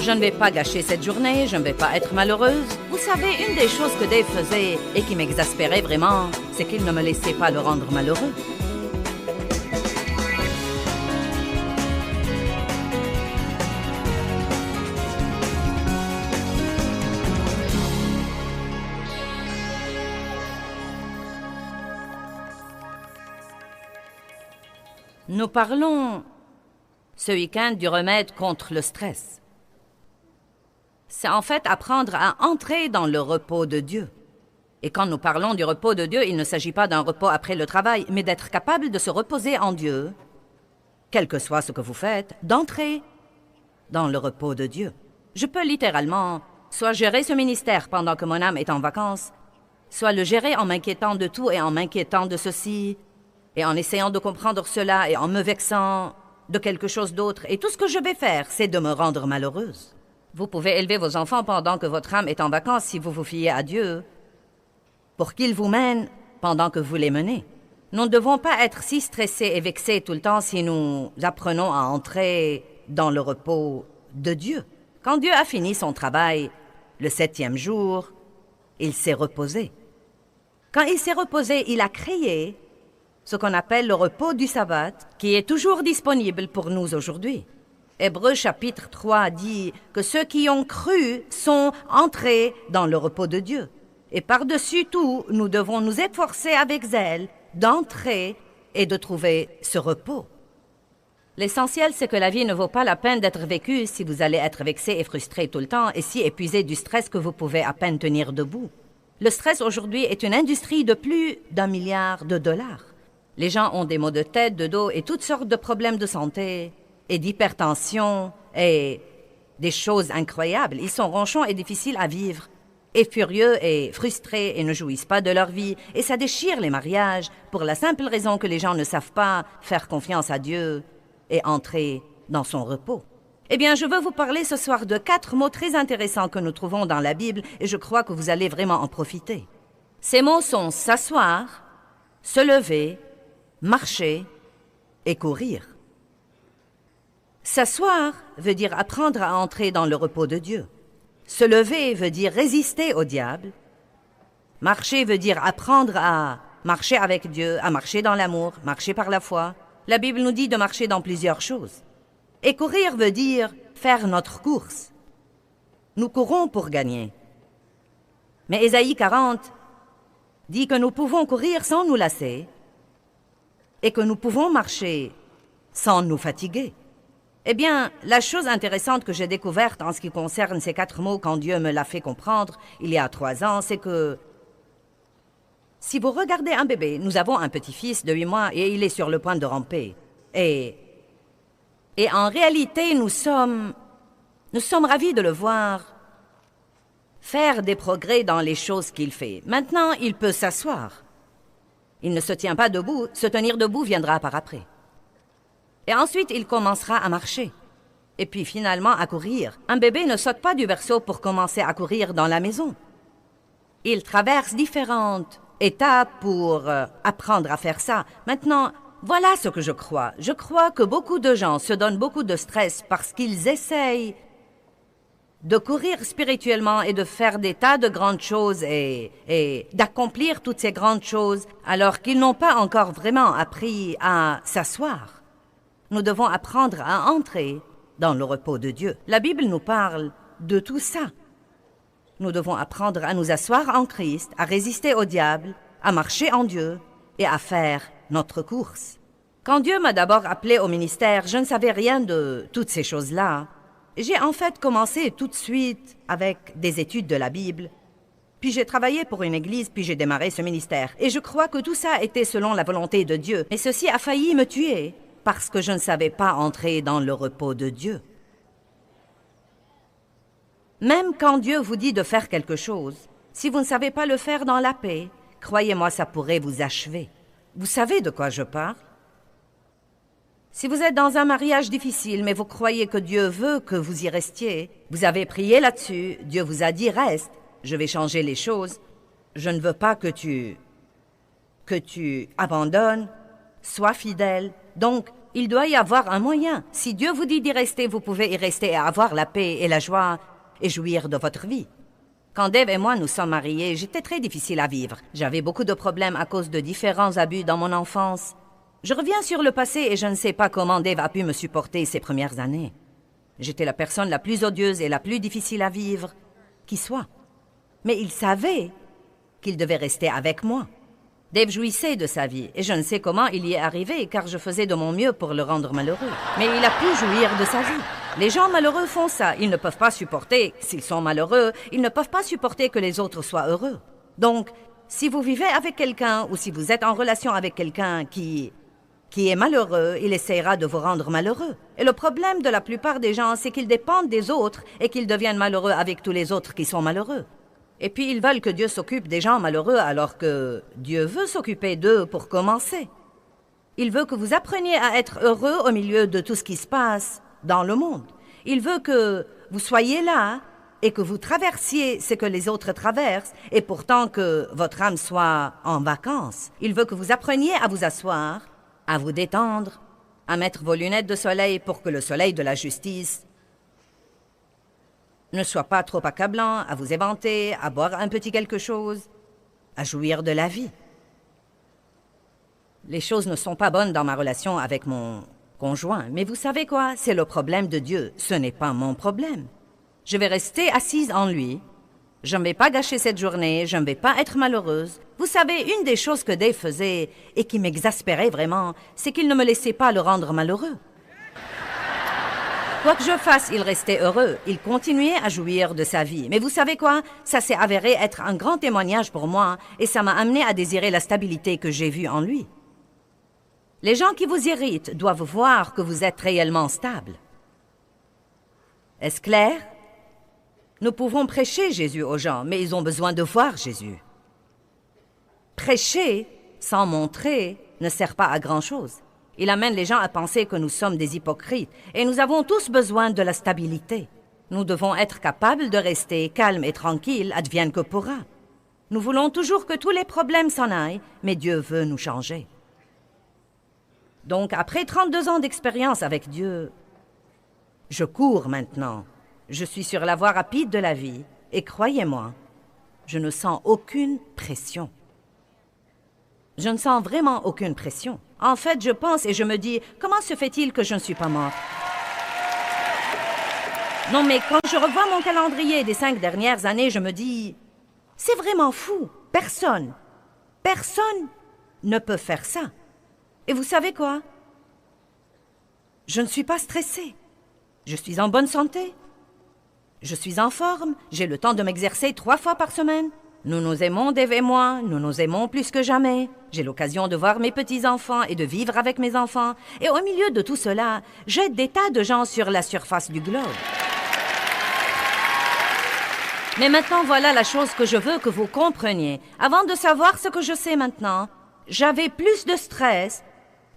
Je ne vais pas gâcher cette journée, je ne vais pas être malheureuse. Vous savez, une des choses que Dave faisait et qui m'exaspérait vraiment, c'est qu'il ne me laissait pas le rendre malheureux. Nous parlons ce week-end du remède contre le stress. C'est en fait apprendre à entrer dans le repos de Dieu. Et quand nous parlons du repos de Dieu, il ne s'agit pas d'un repos après le travail, mais d'être capable de se reposer en Dieu, quel que soit ce que vous faites, d'entrer dans le repos de Dieu. Je peux littéralement soit gérer ce ministère pendant que mon âme est en vacances, soit le gérer en m'inquiétant de tout et en m'inquiétant de ceci, et en essayant de comprendre cela et en me vexant de quelque chose d'autre. Et tout ce que je vais faire, c'est de me rendre malheureuse. Vous pouvez élever vos enfants pendant que votre âme est en vacances si vous vous fiez à Dieu, pour qu'il vous mène pendant que vous les menez. Nous ne devons pas être si stressés et vexés tout le temps si nous apprenons à entrer dans le repos de Dieu. Quand Dieu a fini son travail, le 7e jour, il s'est reposé. Quand il s'est reposé, il a créé ce qu'on appelle le repos du sabbat, qui est toujours disponible pour nous aujourd'hui. Hébreux chapitre 3 dit que ceux qui ont cru sont entrés dans le repos de Dieu. Et par-dessus tout, nous devons nous efforcer avec zèle d'entrer et de trouver ce repos. L'essentiel, c'est que la vie ne vaut pas la peine d'être vécue si vous allez être vexé et frustré tout le temps et si épuisé du stress que vous pouvez à peine tenir debout. Le stress aujourd'hui est une industrie de plus d'1 milliard de dollars. Les gens ont des maux de tête, de dos et toutes sortes de problèmes de santé et d'hypertension et des choses incroyables. Ils sont ronchons et difficiles à vivre, et furieux et frustrés et ne jouissent pas de leur vie. Et ça déchire les mariages pour la simple raison que les gens ne savent pas faire confiance à Dieu et entrer dans son repos. Eh bien, je veux vous parler ce soir de 4 mots très intéressants que nous trouvons dans la Bible et je crois que vous allez vraiment en profiter. Ces mots sont s'asseoir, se lever, marcher et courir. S'asseoir veut dire apprendre à entrer dans le repos de Dieu. Se lever veut dire résister au diable. Marcher veut dire apprendre à marcher avec Dieu, à marcher dans l'amour, marcher par la foi. La Bible nous dit de marcher dans plusieurs choses. Et courir veut dire faire notre course. Nous courons pour gagner. Mais Ésaïe 40 dit que nous pouvons courir sans nous lasser et que nous pouvons marcher sans nous fatiguer. Eh bien, la chose intéressante que j'ai découverte en ce qui concerne ces 4 mots quand Dieu me l'a fait comprendre il y a 3 ans, c'est que si vous regardez un bébé, nous avons un petit-fils de 8 mois et il est sur le point de ramper. Et en réalité, nous sommes ravis de le voir faire des progrès dans les choses qu'il fait. Maintenant, il peut s'asseoir. Il ne se tient pas debout, se tenir debout viendra par après. Et ensuite, il commencera à marcher. Et puis finalement à courir. Un bébé ne saute pas du berceau pour commencer à courir dans la maison. Il traverse différentes étapes pour apprendre à faire ça. Maintenant, voilà ce que je crois. Je crois que beaucoup de gens se donnent beaucoup de stress parce qu'ils essayent de courir spirituellement et de faire des tas de grandes choses et d'accomplir toutes ces grandes choses alors qu'ils n'ont pas encore vraiment appris à s'asseoir. Nous devons apprendre à entrer dans le repos de Dieu. La Bible nous parle de tout ça. Nous devons apprendre à nous asseoir en Christ, à résister au diable, à marcher en Dieu et à faire notre course. Quand Dieu m'a d'abord appelé au ministère, je ne savais rien de toutes ces choses-là. J'ai en fait commencé tout de suite avec des études de la Bible. Puis j'ai travaillé pour une église, puis j'ai démarré ce ministère. Et je crois que tout ça était selon la volonté de Dieu. Mais ceci a failli me tuer parce que je ne savais pas entrer dans le repos de Dieu. Même quand Dieu vous dit de faire quelque chose, si vous ne savez pas le faire dans la paix, croyez-moi, ça pourrait vous achever. Vous savez de quoi je parle? Si vous êtes dans un mariage difficile, mais vous croyez que Dieu veut que vous y restiez, vous avez prié là-dessus, Dieu vous a dit « Reste, je vais changer les choses, je ne veux pas que tu abandonnes, sois fidèle. » Donc, il doit y avoir un moyen. Si Dieu vous dit d'y rester, vous pouvez y rester et avoir la paix et la joie et jouir de votre vie. Quand Dave et moi nous sommes mariés, j'étais très difficile à vivre. J'avais beaucoup de problèmes à cause de différents abus dans mon enfance. Je reviens sur le passé et je ne sais pas comment Dave a pu me supporter ces premières années. J'étais la personne la plus odieuse et la plus difficile à vivre qui soit. Mais il savait qu'il devait rester avec moi. Dave jouissait de sa vie, et je ne sais comment il y est arrivé, car je faisais de mon mieux pour le rendre malheureux. Mais il a pu jouir de sa vie. Les gens malheureux font ça. Ils ne peuvent pas supporter, s'ils sont malheureux, ils ne peuvent pas supporter que les autres soient heureux. Donc, si vous vivez avec quelqu'un, ou si vous êtes en relation avec quelqu'un qui est malheureux, il essaiera de vous rendre malheureux. Et le problème de la plupart des gens, c'est qu'ils dépendent des autres et qu'ils deviennent malheureux avec tous les autres qui sont malheureux. Et puis ils veulent que Dieu s'occupe des gens malheureux alors que Dieu veut s'occuper d'eux pour commencer. Il veut que vous appreniez à être heureux au milieu de tout ce qui se passe dans le monde. Il veut que vous soyez là et que vous traversiez ce que les autres traversent et pourtant que votre âme soit en vacances. Il veut que vous appreniez à vous asseoir, à vous détendre, à mettre vos lunettes de soleil pour que le soleil de la justice ne soit pas trop accablant, à vous éventer, à boire un petit quelque chose, à jouir de la vie. Les choses ne sont pas bonnes dans ma relation avec mon conjoint, mais vous savez quoi? C'est le problème de Dieu, ce n'est pas mon problème. Je vais rester assise en lui. Je ne vais pas gâcher cette journée, je ne vais pas être malheureuse. Vous savez, une des choses que Dave faisait et qui m'exaspérait vraiment, c'est qu'il ne me laissait pas le rendre malheureux. Quoi que je fasse, il restait heureux. Il continuait à jouir de sa vie. Mais vous savez quoi? Ça s'est avéré être un grand témoignage pour moi et ça m'a amené à désirer la stabilité que j'ai vue en lui. Les gens qui vous irritent doivent voir que vous êtes réellement stable. Est-ce clair? Nous pouvons prêcher Jésus aux gens, mais ils ont besoin de voir Jésus. Prêcher sans montrer ne sert pas à grand-chose. Il amène les gens à penser que nous sommes des hypocrites et nous avons tous besoin de la stabilité. Nous devons être capables de rester calmes et tranquilles, advienne que pourra. Nous voulons toujours que tous les problèmes s'en aillent, mais Dieu veut nous changer. Donc, après 32 ans d'expérience avec Dieu, je cours maintenant. Je suis sur la voie rapide de la vie et croyez-moi, je ne sens aucune pression. Je ne sens vraiment aucune pression. En fait, je pense et je me dis, comment se fait-il que je ne suis pas morte? Non, mais quand je revois mon calendrier des 5 dernières années, je me dis, c'est vraiment fou. Personne ne peut faire ça. Et vous savez quoi? Je ne suis pas stressée. Je suis en bonne santé. Je suis en forme. J'ai le temps de m'exercer 3 fois par semaine. Nous nous aimons, Dave et moi, nous nous aimons plus que jamais. J'ai l'occasion de voir mes petits-enfants et de vivre avec mes enfants. Et au milieu de tout cela, j'aide des tas de gens sur la surface du globe. Mais maintenant, voilà la chose que je veux que vous compreniez. Avant de savoir ce que je sais maintenant, j'avais plus de stress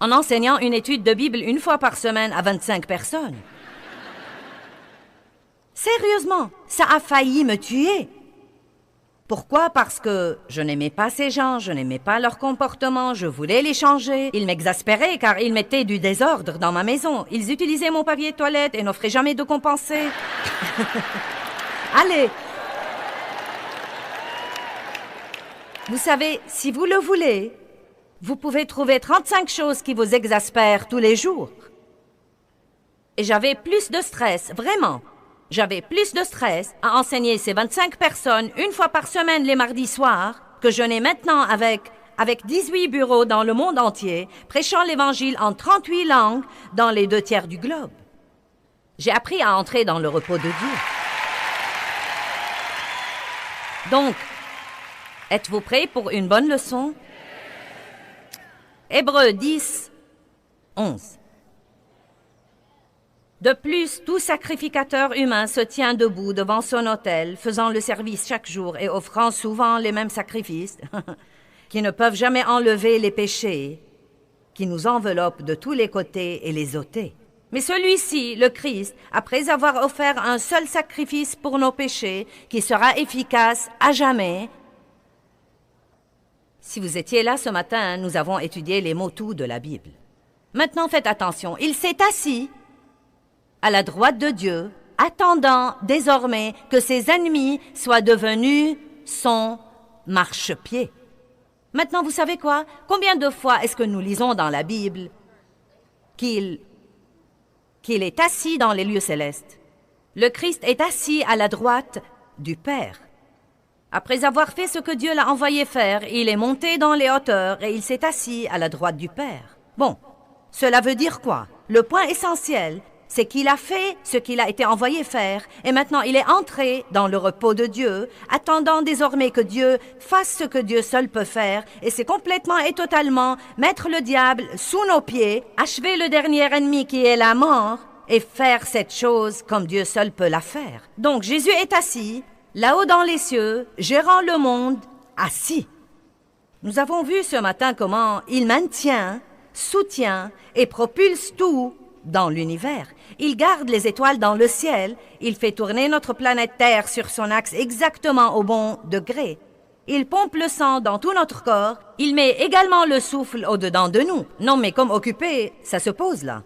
en enseignant une étude de Bible 1 fois par semaine à 25 personnes. Sérieusement, ça a failli me tuer. Pourquoi? Parce que je n'aimais pas ces gens, je n'aimais pas leur comportement, je voulais les changer. Ils m'exaspéraient car ils mettaient du désordre dans ma maison. Ils utilisaient mon papier de toilette et n'offraient jamais de compensé. Allez! Vous savez, si vous le voulez, vous pouvez trouver 35 choses qui vous exaspèrent tous les jours. Et j'avais plus de stress, vraiment. J'avais plus de stress à enseigner ces 25 personnes 1 fois par semaine les mardis soirs que je n'ai maintenant avec 18 bureaux dans le monde entier, prêchant l'Évangile en 38 langues dans les 2 tiers du globe. J'ai appris à entrer dans le repos de Dieu. Donc, êtes-vous prêts pour une bonne leçon? Hébreux 10, 11. De plus, tout sacrificateur humain se tient debout devant son autel, faisant le service chaque jour et offrant souvent les mêmes sacrifices, qui ne peuvent jamais enlever les péchés, qui nous enveloppent de tous les côtés et les ôter. Mais celui-ci, le Christ, après avoir offert un seul sacrifice pour nos péchés, qui sera efficace à jamais. Si vous étiez là ce matin, nous avons étudié les mots tout de la Bible. Maintenant faites attention, il s'est assis à la droite de Dieu, attendant désormais que ses ennemis soient devenus son marchepied. Maintenant, vous savez quoi? Combien de fois est-ce que nous lisons dans la Bible qu'il est assis dans les lieux célestes? Le Christ est assis à la droite du Père. Après avoir fait ce que Dieu l'a envoyé faire, il est monté dans les hauteurs et il s'est assis à la droite du Père. Bon, cela veut dire quoi? Le point essentiel, c'est qu'il a fait ce qu'il a été envoyé faire, et maintenant il est entré dans le repos de Dieu, attendant désormais que Dieu fasse ce que Dieu seul peut faire, et c'est complètement et totalement mettre le diable sous nos pieds, achever le dernier ennemi qui est la mort, et faire cette chose comme Dieu seul peut la faire. Donc Jésus est assis, là-haut dans les cieux, gérant le monde, assis. Nous avons vu ce matin comment il maintient, soutient et propulse tout dans l'univers. Il garde les étoiles dans le ciel, il fait tourner notre planète Terre sur son axe exactement au bon degré. Il pompe le sang dans tout notre corps, il met également le souffle au-dedans de nous. Non, mais comme occupé, ça se pose là.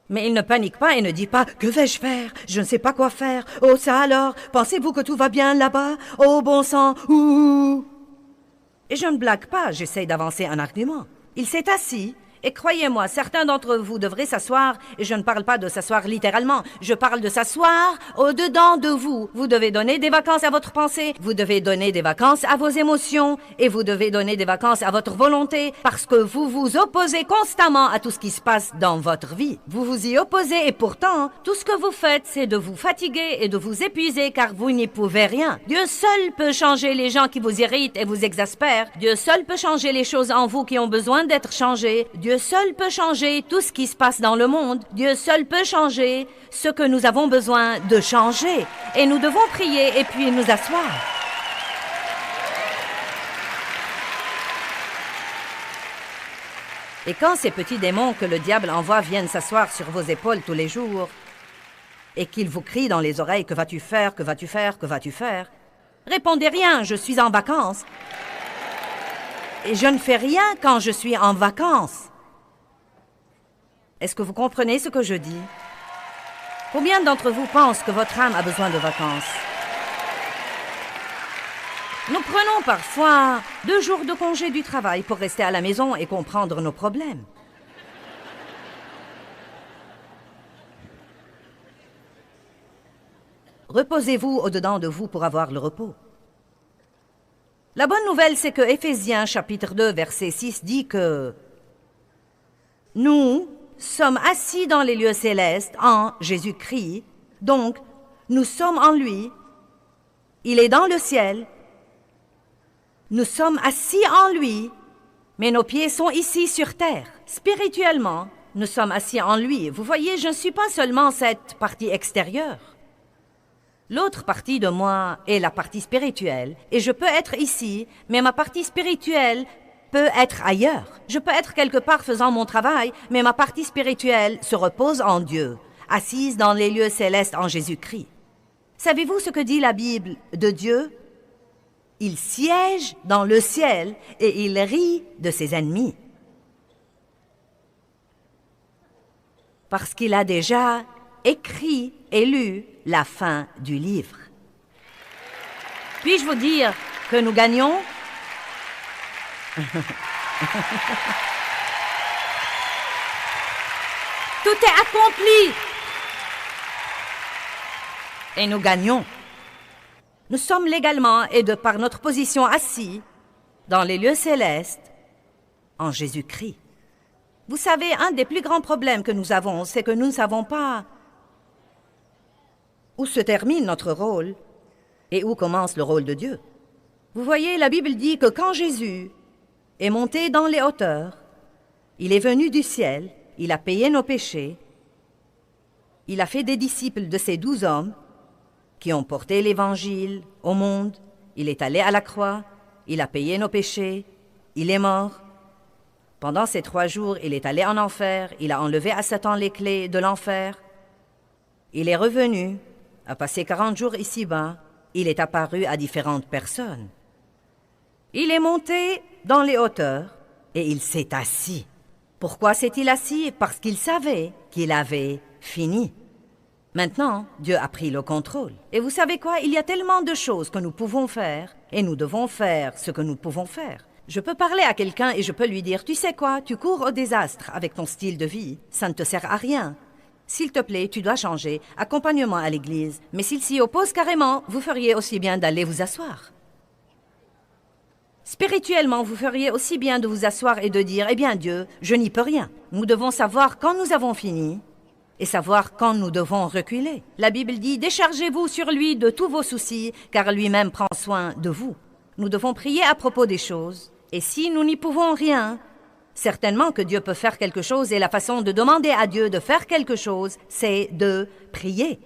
Mais il ne panique pas et ne dit pas « Que vais-je faire? Je ne sais pas quoi faire. Oh, ça alors? Pensez-vous que tout va bien là-bas? Oh, bon sang, ouh !» Et je ne blague pas, j'essaye d'avancer un argument. Il s'est assis, et croyez-moi, certains d'entre vous devraient s'asseoir, et je ne parle pas de s'asseoir littéralement, je parle de s'asseoir au-dedans de vous. Vous devez donner des vacances à votre pensée, vous devez donner des vacances à vos émotions, et vous devez donner des vacances à votre volonté, parce que vous vous opposez constamment à tout ce qui se passe dans votre vie. Vous vous y opposez, et pourtant, tout ce que vous faites, c'est de vous fatiguer et de vous épuiser, car vous n'y pouvez rien. Dieu seul peut changer les gens qui vous irritent et vous exaspèrent. Dieu seul peut changer les choses en vous qui ont besoin d'être changées. Dieu seul peut changer tout ce qui se passe dans le monde. Dieu seul peut changer ce que nous avons besoin de changer. Et nous devons prier et puis nous asseoir. Et quand ces petits démons que le diable envoie viennent s'asseoir sur vos épaules tous les jours et qu'ils vous crient dans les oreilles « Que vas-tu faire? Que vas-tu faire? Que vas-tu faire ?» Répondez rien, je suis en vacances. Et je ne fais rien quand je suis en vacances. Est-ce que vous comprenez ce que je dis? Combien d'entre vous pensent que votre âme a besoin de vacances? Nous prenons parfois 2 jours de congé du travail pour rester à la maison et comprendre nos problèmes. Reposez-vous au-dedans de vous pour avoir le repos. La bonne nouvelle, c'est que Éphésiens chapitre 2, verset 6 dit que nous sommes assis dans les lieux célestes en Jésus-Christ, donc nous sommes en lui, il est dans le ciel, nous sommes assis en lui, mais nos pieds sont ici sur terre. Spirituellement, nous sommes assis en lui. Vous voyez, je ne suis pas seulement cette partie extérieure. L'autre partie de moi est la partie spirituelle, et je peux être ici, mais ma partie spirituelle peut être ailleurs. Je peux être quelque part faisant mon travail, mais ma partie spirituelle se repose en Dieu, assise dans les lieux célestes en Jésus-Christ. Savez-vous ce que dit la Bible de Dieu? Il siège dans le ciel et il rit de ses ennemis. Parce qu'il a déjà écrit et lu la fin du livre. Puis-je vous dire que nous gagnons? Tout est accompli. Et nous gagnons. Nous sommes légalement et de par notre position assis dans les lieux célestes en Jésus-Christ. Vous savez, un des plus grands problèmes que nous avons, c'est que nous ne savons pas où se termine notre rôle et où commence le rôle de Dieu. Vous voyez, la Bible dit que quand Jésus est monté dans les hauteurs, il est venu du ciel, il a payé nos péchés, il a fait des disciples de ces 12 hommes qui ont porté l'Évangile au monde, il est allé à la croix, il a payé nos péchés, il est mort. Pendant ces 3 jours, il est allé en enfer, il a enlevé à Satan les clés de l'enfer. Il est revenu, a passé 40 jours ici-bas, il est apparu à différentes personnes. Il est monté dans les hauteurs, et il s'est assis. Pourquoi s'est-il assis? Parce qu'il savait qu'il avait fini. Maintenant, Dieu a pris le contrôle. Et vous savez quoi? Il y a tellement de choses que nous pouvons faire, et nous devons faire ce que nous pouvons faire. Je peux parler à quelqu'un et je peux lui dire, tu sais quoi, tu cours au désastre avec ton style de vie, ça ne te sert à rien. S'il te plaît, tu dois changer, accompagnement à l'église. Mais s'il s'y oppose carrément, vous feriez aussi bien d'aller vous asseoir. Spirituellement, vous feriez aussi bien de vous asseoir et de dire, eh bien Dieu, je n'y peux rien. Nous devons savoir quand nous avons fini et savoir quand nous devons reculer. La Bible dit, déchargez-vous sur lui de tous vos soucis, car lui-même prend soin de vous. Nous devons prier à propos des choses. Et si nous n'y pouvons rien, certainement que Dieu peut faire quelque chose et la façon de demander à Dieu de faire quelque chose, c'est de prier.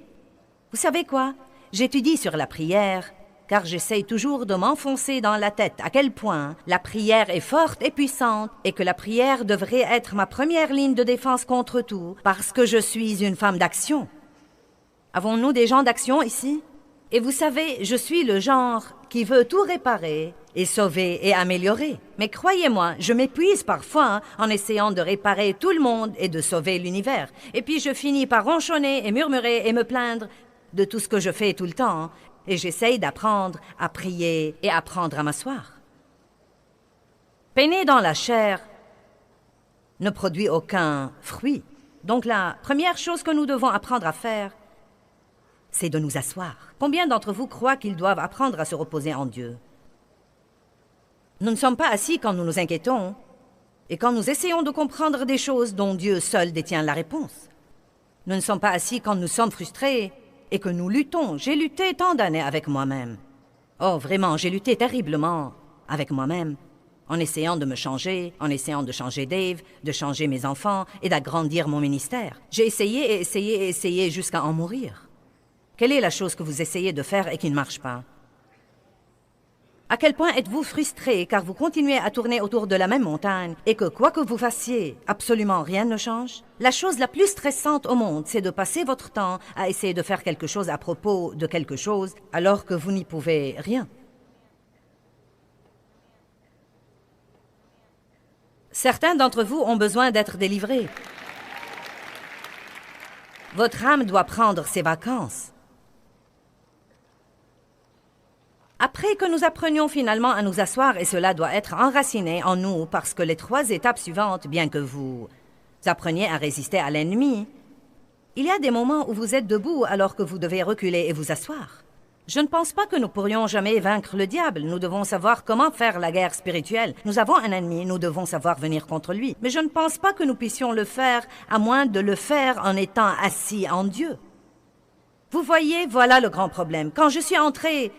Vous savez quoi? J'étudie sur la prière, car j'essaye toujours de m'enfoncer dans la tête à quel point la prière est forte et puissante et que la prière devrait être ma première ligne de défense contre tout, parce que je suis une femme d'action. Avons-nous des gens d'action ici? Et vous savez, je suis le genre qui veut tout réparer et sauver et améliorer. Mais croyez-moi, je m'épuise parfois en essayant de réparer tout le monde et de sauver l'univers. Et puis je finis par ronchonner et murmurer et me plaindre de tout ce que je fais tout le temps. Et j'essaye d'apprendre à prier et apprendre à m'asseoir. Peiner dans la chair ne produit aucun fruit. Donc la première chose que nous devons apprendre à faire, c'est de nous asseoir. Combien d'entre vous croient qu'ils doivent apprendre à se reposer en Dieu? Nous ne sommes pas assis quand nous nous inquiétons et quand nous essayons de comprendre des choses dont Dieu seul détient la réponse. Nous ne sommes pas assis quand nous sommes frustrés et que nous luttons. J'ai lutté tant d'années avec moi-même. Oh, vraiment, j'ai lutté terriblement avec moi-même, en essayant de me changer, en essayant de changer Dave, de changer mes enfants et d'agrandir mon ministère. J'ai essayé et essayé et essayé jusqu'à en mourir. Quelle est la chose que vous essayez de faire et qui ne marche pas? À quel point êtes-vous frustré car vous continuez à tourner autour de la même montagne et que quoi que vous fassiez, absolument rien ne change? La chose la plus stressante au monde, c'est de passer votre temps à essayer de faire quelque chose à propos de quelque chose alors que vous n'y pouvez rien. Certains d'entre vous ont besoin d'être délivrés. Votre âme doit prendre ses vacances. Après que nous apprenions finalement à nous asseoir, et cela doit être enraciné en nous, parce que les 3 étapes suivantes, bien que vous appreniez à résister à l'ennemi, il y a des moments où vous êtes debout alors que vous devez reculer et vous asseoir. Je ne pense pas que nous pourrions jamais vaincre le diable. Nous devons savoir comment faire la guerre spirituelle. Nous avons un ennemi, nous devons savoir venir contre lui. Mais je ne pense pas que nous puissions le faire à moins de le faire en étant assis en Dieu. Vous voyez, voilà le grand problème. Quand je suis entrée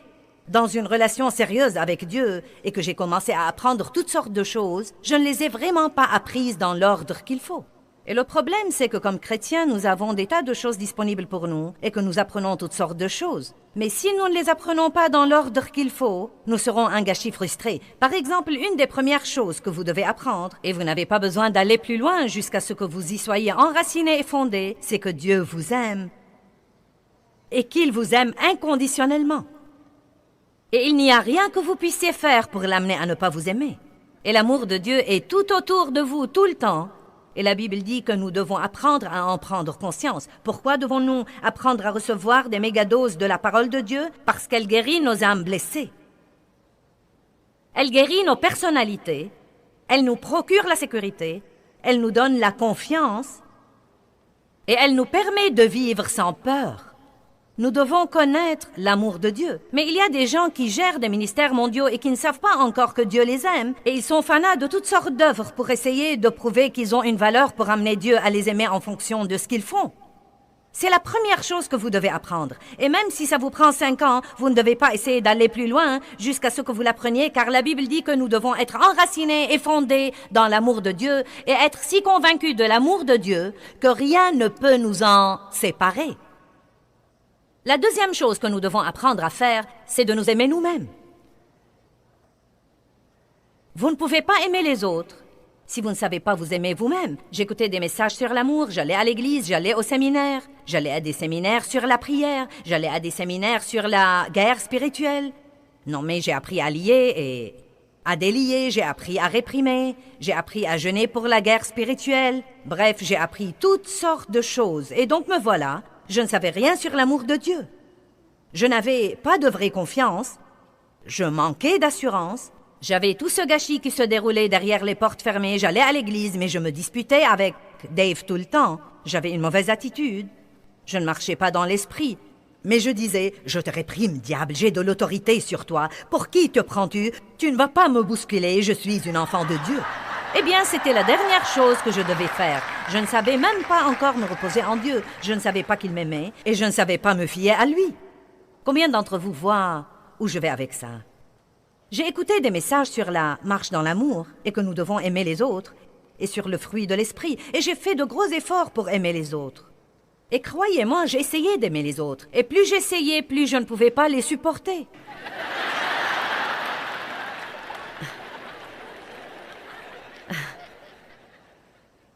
dans une relation sérieuse avec Dieu et que j'ai commencé à apprendre toutes sortes de choses, je ne les ai vraiment pas apprises dans l'ordre qu'il faut. Et le problème, c'est que comme chrétiens, nous avons des tas de choses disponibles pour nous et que nous apprenons toutes sortes de choses. Mais si nous ne les apprenons pas dans l'ordre qu'il faut, nous serons un gâchis frustré. Par exemple, une des premières choses que vous devez apprendre, et vous n'avez pas besoin d'aller plus loin jusqu'à ce que vous y soyez enraciné et fondé, c'est que Dieu vous aime et qu'il vous aime inconditionnellement. Et il n'y a rien que vous puissiez faire pour l'amener à ne pas vous aimer. Et l'amour de Dieu est tout autour de vous, tout le temps. Et la Bible dit que nous devons apprendre à en prendre conscience. Pourquoi devons-nous apprendre à recevoir des mégadoses de la parole de Dieu? Parce qu'elle guérit nos âmes blessées. Elle guérit nos personnalités. Elle nous procure la sécurité. Elle nous donne la confiance. Et elle nous permet de vivre sans peur. Nous devons connaître l'amour de Dieu. Mais il y a des gens qui gèrent des ministères mondiaux et qui ne savent pas encore que Dieu les aime. Et ils sont fanats de toutes sortes d'œuvres pour essayer de prouver qu'ils ont une valeur pour amener Dieu à les aimer en fonction de ce qu'ils font. C'est la première chose que vous devez apprendre. Et même si ça vous prend 5 ans, vous ne devez pas essayer d'aller plus loin jusqu'à ce que vous l'appreniez, car la Bible dit que nous devons être enracinés et fondés dans l'amour de Dieu et être si convaincus de l'amour de Dieu que rien ne peut nous en séparer. La deuxième chose que nous devons apprendre à faire, c'est de nous aimer nous-mêmes. Vous ne pouvez pas aimer les autres si vous ne savez pas vous aimer vous-même. J'écoutais des messages sur l'amour, j'allais à l'église, j'allais au séminaire, j'allais à des séminaires sur la prière, j'allais à des séminaires sur la guerre spirituelle. Non, mais j'ai appris à lier et à délier, j'ai appris à réprimer, j'ai appris à jeûner pour la guerre spirituelle. Bref, j'ai appris toutes sortes de choses. Et donc me voilà, je ne savais rien sur l'amour de Dieu. Je n'avais pas de vraie confiance. Je manquais d'assurance. J'avais tout ce gâchis qui se déroulait derrière les portes fermées. J'allais à l'église, mais je me disputais avec Dave tout le temps. J'avais une mauvaise attitude. Je ne marchais pas dans l'esprit. Mais je disais, je te réprime, diable, j'ai de l'autorité sur toi. Pour qui te prends-tu? Tu ne vas pas me bousculer, je suis une enfant de Dieu. Eh bien, c'était la dernière chose que je devais faire. Je ne savais même pas encore me reposer en Dieu. Je ne savais pas qu'il m'aimait et je ne savais pas me fier à lui. Combien d'entre vous voient où je vais avec ça? J'ai écouté des messages sur la marche dans l'amour et que nous devons aimer les autres et sur le fruit de l'esprit et j'ai fait de gros efforts pour aimer les autres. Et croyez-moi, j'ai essayé d'aimer les autres. Et plus j'essayais, plus je ne pouvais pas les supporter.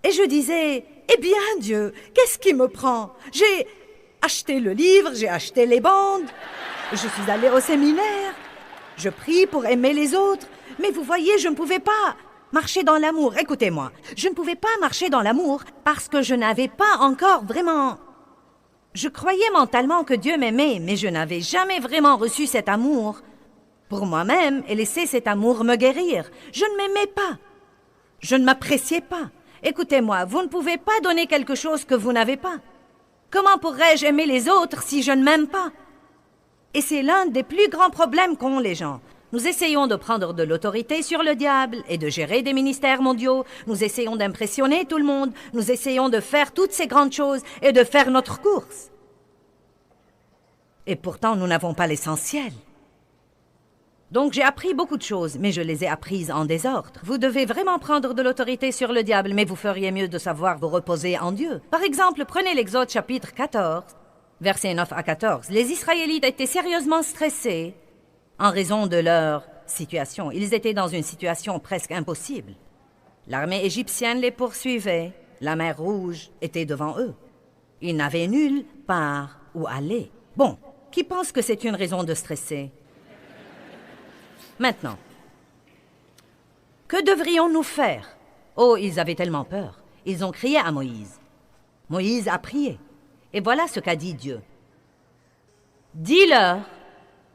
Et je disais, eh bien Dieu, qu'est-ce qui me prend? J'ai acheté le livre, j'ai acheté les bandes, je suis allée au séminaire, je prie pour aimer les autres. Mais vous voyez, je ne pouvais pas marcher dans l'amour. Écoutez-moi, je ne pouvais pas marcher dans l'amour parce que je n'avais pas encore vraiment... Je croyais mentalement que Dieu m'aimait, mais je n'avais jamais vraiment reçu cet amour pour moi-même et laissé cet amour me guérir. Je ne m'aimais pas. Je ne m'appréciais pas. Écoutez-moi, vous ne pouvez pas donner quelque chose que vous n'avez pas. Comment pourrais-je aimer les autres si je ne m'aime pas? Et c'est l'un des plus grands problèmes qu'ont les gens. Nous essayons de prendre de l'autorité sur le diable et de gérer des ministères mondiaux. Nous essayons d'impressionner tout le monde. Nous essayons de faire toutes ces grandes choses et de faire notre course. Et pourtant, nous n'avons pas l'essentiel. Donc j'ai appris beaucoup de choses, mais je les ai apprises en désordre. Vous devez vraiment prendre de l'autorité sur le diable, mais vous feriez mieux de savoir vous reposer en Dieu. Par exemple, prenez l'Exode chapitre 14, versets 9 à 14. Les Israélites étaient sérieusement stressés en raison de leur situation. Ils étaient dans une situation presque impossible. L'armée égyptienne les poursuivait. La mer Rouge était devant eux. Ils n'avaient nulle part où aller. Bon, qui pense que c'est une raison de stresser? Maintenant, que devrions-nous faire? Oh, ils avaient tellement peur. Ils ont crié à Moïse. Moïse a prié. Et voilà ce qu'a dit Dieu. Dis-leur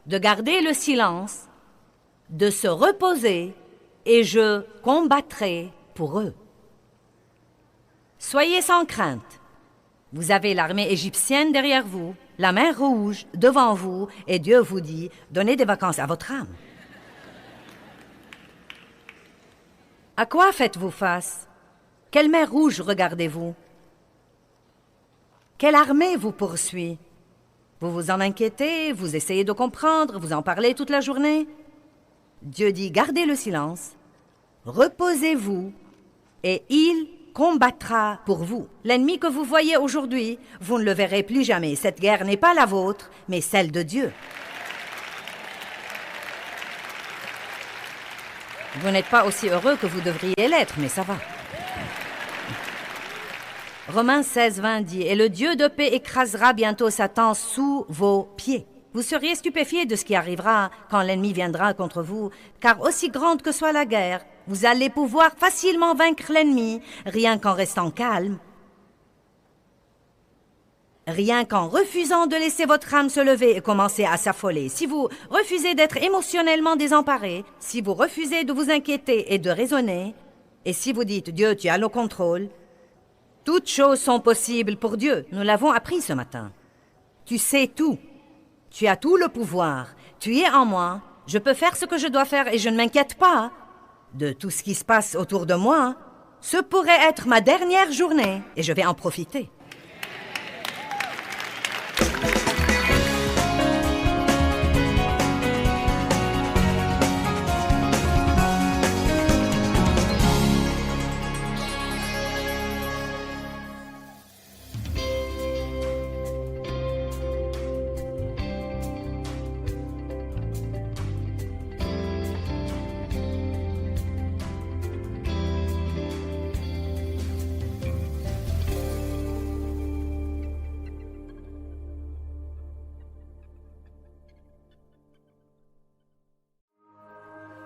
de garder le silence, de se reposer, et je combattrai pour eux. Soyez sans crainte. Vous avez l'armée égyptienne derrière vous, la mer Rouge devant vous, et Dieu vous dit, donnez des vacances à votre âme. À quoi faites-vous face? Quelle mer Rouge regardez-vous? Quelle armée vous poursuit? Vous vous en inquiétez, vous essayez de comprendre, vous en parlez toute la journée? Dieu dit, gardez le silence, reposez-vous, et il combattra pour vous. L'ennemi que vous voyez aujourd'hui, vous ne le verrez plus jamais. Cette guerre n'est pas la vôtre, mais celle de Dieu. Vous n'êtes pas aussi heureux que vous devriez l'être, mais ça va. Romains 16, 20 dit, « Et le Dieu de paix écrasera bientôt Satan sous vos pieds. » Vous seriez stupéfiés de ce qui arrivera quand l'ennemi viendra contre vous, car aussi grande que soit la guerre, vous allez pouvoir facilement vaincre l'ennemi, rien qu'en restant calme, rien qu'en refusant de laisser votre âme se lever et commencer à s'affoler. Si vous refusez d'être émotionnellement désemparé, si vous refusez de vous inquiéter et de raisonner, et si vous dites « Dieu, tu as le contrôle », toutes choses sont possibles pour Dieu. Nous l'avons appris ce matin. Tu sais tout. Tu as tout le pouvoir. Tu es en moi. Je peux faire ce que je dois faire et je ne m'inquiète pas de tout ce qui se passe autour de moi. Ce pourrait être ma dernière journée et je vais en profiter.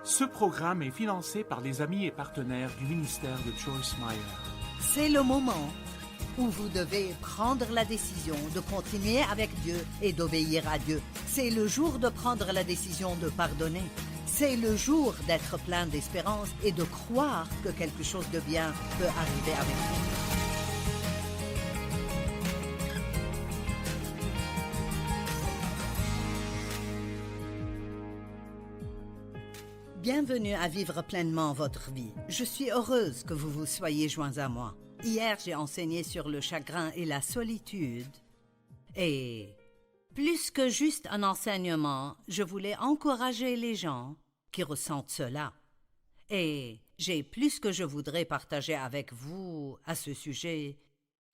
Ce programme est financé par les amis et partenaires du ministère de Joyce Meyer. C'est le moment où vous devez prendre la décision de continuer avec Dieu et d'obéir à Dieu. C'est le jour de prendre la décision de pardonner. C'est le jour d'être plein d'espérance et de croire que quelque chose de bien peut arriver avec vous. Bienvenue à vivre pleinement votre vie. Je suis heureuse que vous vous soyez joints à moi. Hier, j'ai enseigné sur le chagrin et la solitude. Et plus que juste un enseignement, je voulais encourager les gens qui ressentent cela. Et j'ai plus que je voudrais partager avec vous à ce sujet.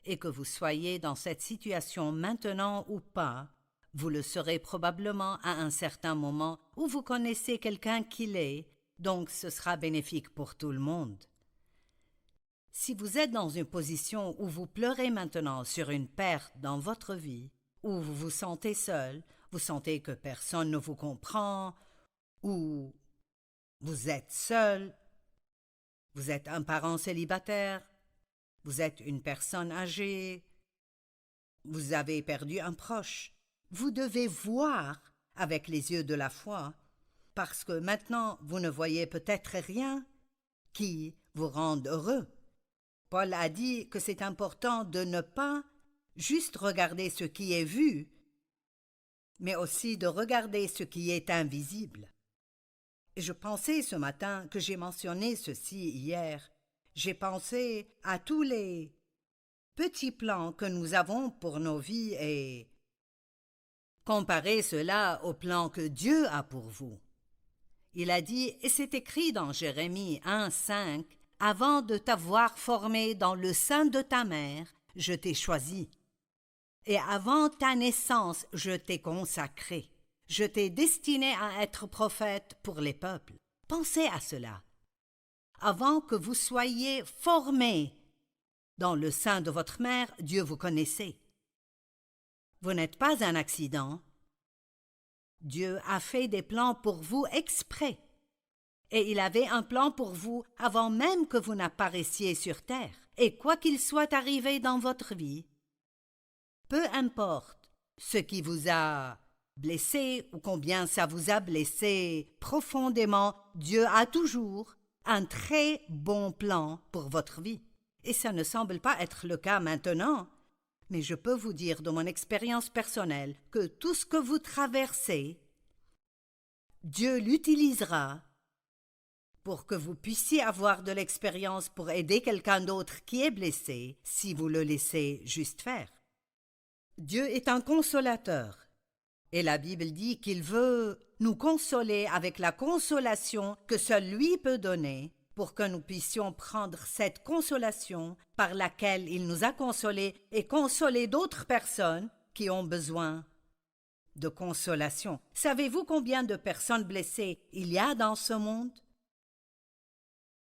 Et que vous soyez dans cette situation maintenant ou pas, vous le serez probablement à un certain moment où vous connaissez quelqu'un qui l'est, donc ce sera bénéfique pour tout le monde. Si vous êtes dans une position où vous pleurez maintenant sur une perte dans votre vie, où vous vous sentez seul, vous sentez que personne ne vous comprend, ou vous êtes seul, vous êtes un parent célibataire, vous êtes une personne âgée, vous avez perdu un proche, vous devez voir avec les yeux de la foi, parce que maintenant vous ne voyez peut-être rien qui vous rende heureux. Paul a dit que c'est important de ne pas juste regarder ce qui est vu, mais aussi de regarder ce qui est invisible. Et je pensais ce matin que j'ai mentionné ceci hier. J'ai pensé à tous les petits plans que nous avons pour nos vies et comparez cela au plan que Dieu a pour vous. Il a dit, et c'est écrit dans Jérémie 1:5, « Avant de t'avoir formé dans le sein de ta mère, je t'ai choisi. Et avant ta naissance, je t'ai consacré. Je t'ai destiné à être prophète pour les peuples. » Pensez à cela. Avant que vous soyez formés dans le sein de votre mère, Dieu vous connaissait. Vous n'êtes pas un accident. Dieu a fait des plans pour vous exprès. Et il avait un plan pour vous avant même que vous n'apparaissiez sur terre. Et quoi qu'il soit arrivé dans votre vie, peu importe ce qui vous a blessé ou combien ça vous a blessé profondément, Dieu a toujours un très bon plan pour votre vie. Et ça ne semble pas être le cas maintenant, mais je peux vous dire de mon expérience personnelle que tout ce que vous traversez, Dieu l'utilisera pour que vous puissiez avoir de l'expérience pour aider quelqu'un d'autre qui est blessé si vous le laissez juste faire. Dieu est un consolateur et la Bible dit qu'il veut nous consoler avec la consolation que seul lui peut donner pour que nous puissions prendre cette consolation par laquelle il nous a consolés et consoler d'autres personnes qui ont besoin de consolation. Savez-vous combien de personnes blessées il y a dans ce monde?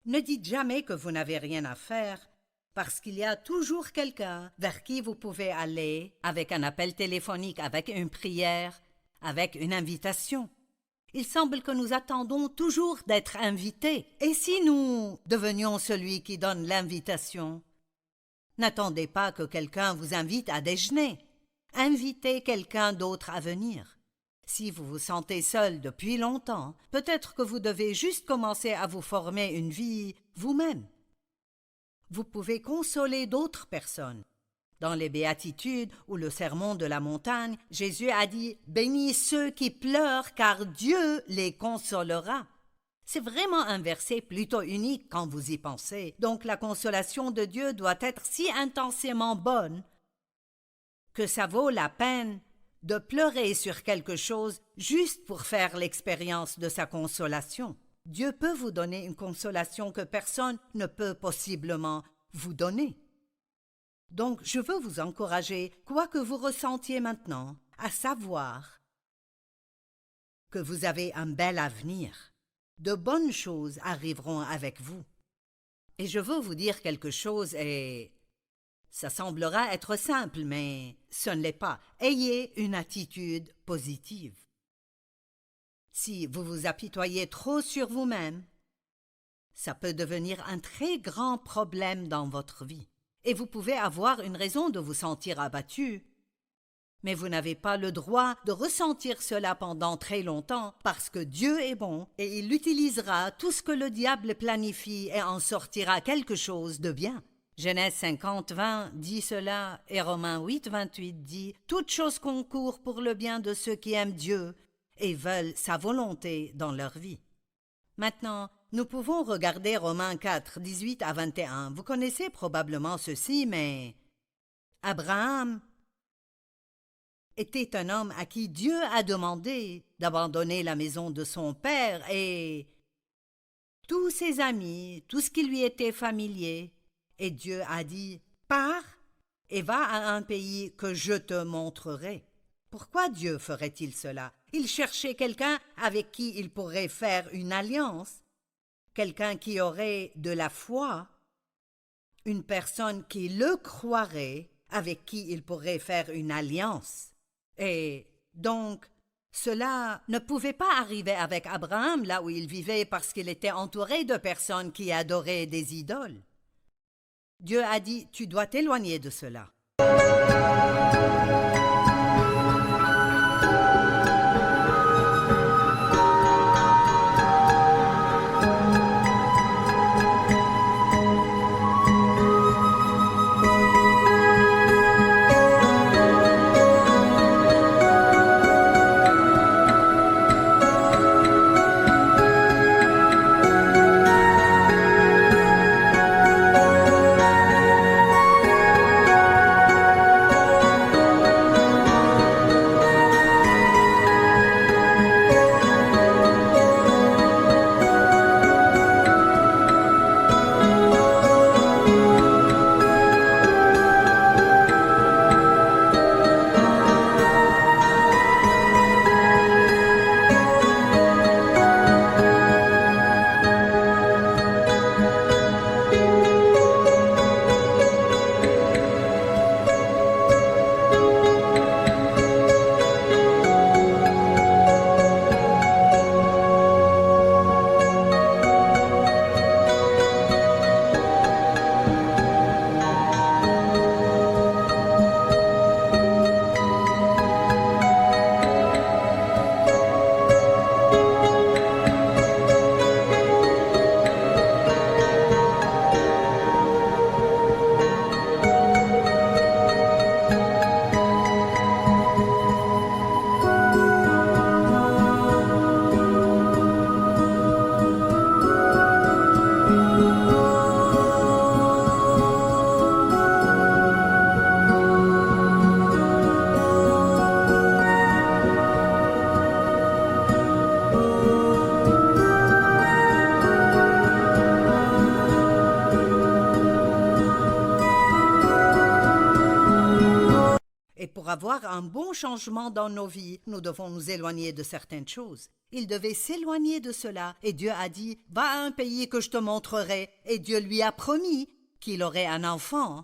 Ne dites jamais que vous n'avez rien à faire, parce qu'il y a toujours quelqu'un vers qui vous pouvez aller avec un appel téléphonique, avec une prière, avec une invitation. Il semble que nous attendons toujours d'être invités. Et si nous devenions celui qui donne l'invitation? N'attendez pas que quelqu'un vous invite à déjeuner. Invitez quelqu'un d'autre à venir. Si vous vous sentez seul depuis longtemps, peut-être que vous devez juste commencer à vous former une vie vous-même. Vous pouvez consoler d'autres personnes. Dans les Béatitudes ou le Sermon de la montagne, Jésus a dit « Bénis ceux qui pleurent, car Dieu les consolera ». C'est vraiment un verset plutôt unique quand vous y pensez. Donc la consolation de Dieu doit être si intensément bonne que ça vaut la peine de pleurer sur quelque chose juste pour faire l'expérience de sa consolation. Dieu peut vous donner une consolation que personne ne peut possiblement vous donner. Donc, je veux vous encourager, quoi que vous ressentiez maintenant, à savoir que vous avez un bel avenir. De bonnes choses arriveront avec vous. Et je veux vous dire quelque chose et ça semblera être simple, mais ce ne l'est pas. Ayez une attitude positive. Si vous vous apitoyez trop sur vous-même, ça peut devenir un très grand problème dans votre vie. Et vous pouvez avoir une raison de vous sentir abattu. Mais vous n'avez pas le droit de ressentir cela pendant très longtemps parce que Dieu est bon et il utilisera tout ce que le diable planifie et en sortira quelque chose de bien. Genèse 50, 20 dit cela et Romains 8, 28 dit « Toute chose concourt pour le bien de ceux qui aiment Dieu et veulent sa volonté dans leur vie. » Maintenant, nous pouvons regarder Romains 4, 18 à 21. Vous connaissez probablement ceci, mais Abraham était un homme à qui Dieu a demandé d'abandonner la maison de son père et tous ses amis, tout ce qui lui était familier. Et Dieu a dit « Pars et va à un pays que je te montrerai. » Pourquoi Dieu ferait-il cela? Il cherchait quelqu'un avec qui il pourrait faire une alliance, quelqu'un qui aurait de la foi, une personne qui le croirait, avec qui il pourrait faire une alliance. Et donc, cela ne pouvait pas arriver avec Abraham là où il vivait parce qu'il était entouré de personnes qui adoraient des idoles. Dieu a dit, tu dois t'éloigner de cela. Pour avoir un bon changement dans nos vies, nous devons nous éloigner de certaines choses. Il devait s'éloigner de cela, et Dieu a dit, va à un pays que je te montrerai, et Dieu lui a promis qu'il aurait un enfant.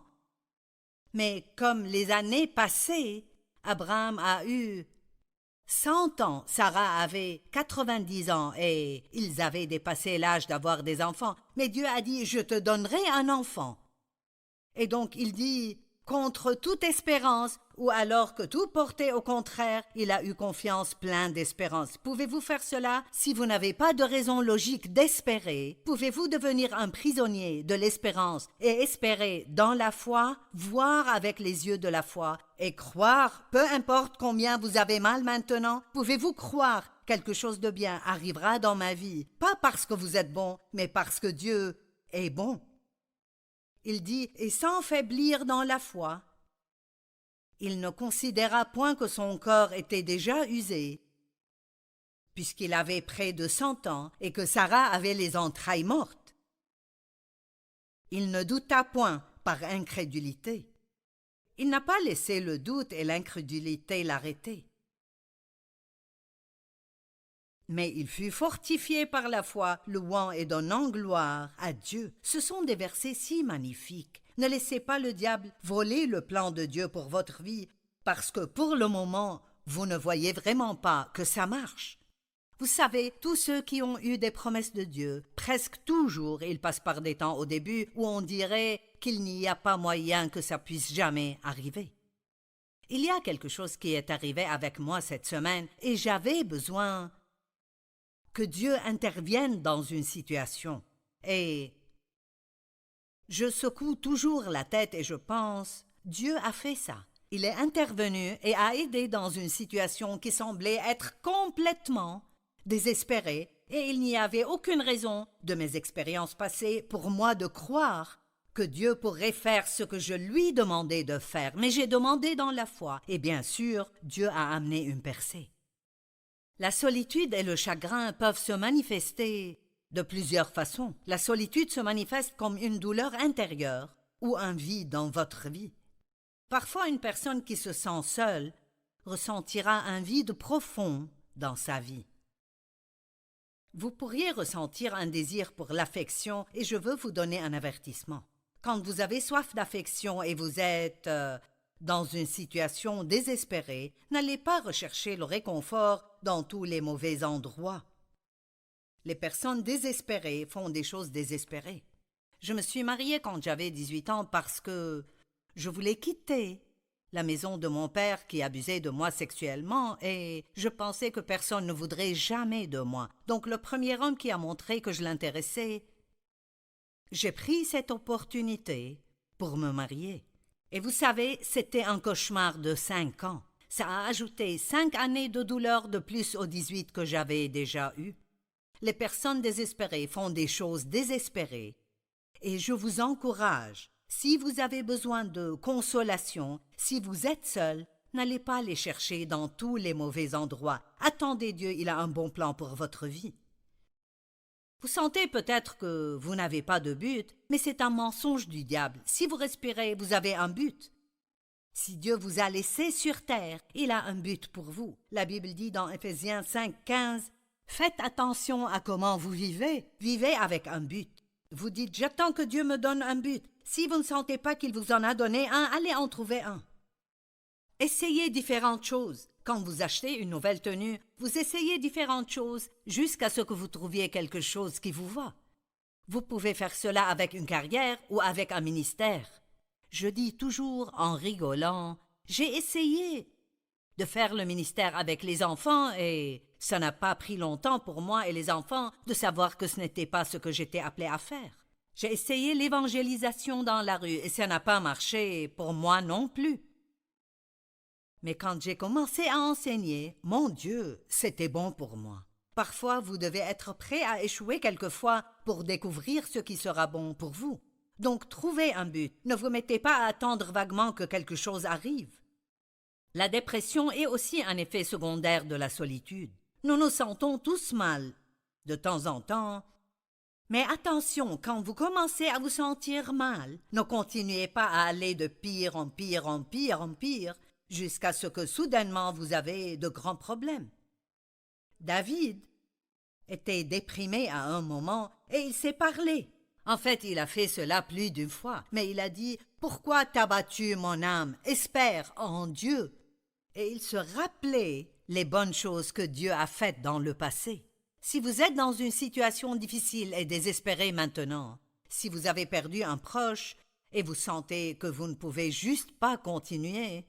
Mais comme les années passaient, Abraham a eu 100 ans, Sarah avait 90 ans, et ils avaient dépassé l'âge d'avoir des enfants. Mais Dieu a dit, je te donnerai un enfant. Et donc il dit, contre toute espérance, ou alors que tout portait au contraire, il a eu confiance plein d'espérance. Pouvez-vous faire cela si vous n'avez pas de raison logique d'espérer? Pouvez-vous devenir un prisonnier de l'espérance et espérer dans la foi, voir avec les yeux de la foi et croire, peu importe combien vous avez mal maintenant? Pouvez-vous croire quelque chose de bien arrivera dans ma vie, pas parce que vous êtes bon, mais parce que Dieu est bon? Il dit, et sans faiblir dans la foi. Il ne considéra point que son corps était déjà usé, puisqu'il avait près de 100 ans et que Sarah avait les entrailles mortes. Il ne douta point par incrédulité. Il n'a pas laissé le doute et l'incrédulité l'arrêter. Mais il fut fortifié par la foi, louant et donnant gloire à Dieu. Ce sont des versets si magnifiques. Ne laissez pas le diable voler le plan de Dieu pour votre vie, parce que pour le moment, vous ne voyez vraiment pas que ça marche. Vous savez, tous ceux qui ont eu des promesses de Dieu, presque toujours, ils passent par des temps au début où on dirait qu'il n'y a pas moyen que ça puisse jamais arriver. Il y a quelque chose qui est arrivé avec moi cette semaine et j'avais besoin que Dieu intervienne dans une situation. Et je secoue toujours la tête et je pense, Dieu a fait ça. Il est intervenu et a aidé dans une situation qui semblait être complètement désespérée et il n'y avait aucune raison de mes expériences passées pour moi de croire que Dieu pourrait faire ce que je lui demandais de faire, mais j'ai demandé dans la foi, et bien sûr, Dieu a amené une percée. La solitude et le chagrin peuvent se manifester de plusieurs façons. La solitude se manifeste comme une douleur intérieure ou un vide dans votre vie. Parfois, une personne qui se sent seule ressentira un vide profond dans sa vie. Vous pourriez ressentir un désir pour l'affection et je veux vous donner un avertissement. Quand vous avez soif d'affection et vous êtes dans une situation désespérée, n'allez pas rechercher le réconfort dans tous les mauvais endroits. Les personnes désespérées font des choses désespérées. Je me suis mariée quand j'avais 18 ans parce que je voulais quitter la maison de mon père qui abusait de moi sexuellement et je pensais que personne ne voudrait jamais de moi. Donc le premier homme qui a montré que je l'intéressais, j'ai pris cette opportunité pour me marier. Et vous savez, c'était un cauchemar de 5 ans. Ça a ajouté 5 années de douleur de plus aux 18 que j'avais déjà eues. Les personnes désespérées font des choses désespérées. Et je vous encourage, si vous avez besoin de consolation, si vous êtes seul, n'allez pas les chercher dans tous les mauvais endroits. Attendez Dieu, il a un bon plan pour votre vie. Vous sentez peut-être que vous n'avez pas de but, mais c'est un mensonge du diable. Si vous respirez, vous avez un but. Si Dieu vous a laissé sur terre, il a un but pour vous. La Bible dit dans Éphésiens 5:15, « Faites attention à comment vous vivez, vivez avec un but. » Vous dites « J'attends que Dieu me donne un but. » Si vous ne sentez pas qu'il vous en a donné un, allez en trouver un. Essayez différentes choses. Quand vous achetez une nouvelle tenue, vous essayez différentes choses jusqu'à ce que vous trouviez quelque chose qui vous va. Vous pouvez faire cela avec une carrière ou avec un ministère. Je dis toujours en rigolant, j'ai essayé de faire le ministère avec les enfants et ça n'a pas pris longtemps pour moi et les enfants de savoir que ce n'était pas ce que j'étais appelé à faire. J'ai essayé l'évangélisation dans la rue et ça n'a pas marché pour moi non plus. Mais quand j'ai commencé à enseigner, mon Dieu, c'était bon pour moi. Parfois, vous devez être prêt à échouer quelquefois pour découvrir ce qui sera bon pour vous. Donc, trouvez un but. Ne vous mettez pas à attendre vaguement que quelque chose arrive. La dépression est aussi un effet secondaire de la solitude. Nous nous sentons tous mal, de temps en temps. Mais attention, quand vous commencez à vous sentir mal, ne continuez pas à aller de pire en pire en pire en pire, jusqu'à ce que soudainement vous avez de grands problèmes. David était déprimé à un moment et il s'est parlé. En fait, il a fait cela plus d'une fois, mais il a dit « Pourquoi t'as battu mon âme? Espère en Dieu !» Et il se rappelait les bonnes choses que Dieu a faites dans le passé. Si vous êtes dans une situation difficile et désespérée maintenant, si vous avez perdu un proche et vous sentez que vous ne pouvez juste pas continuer,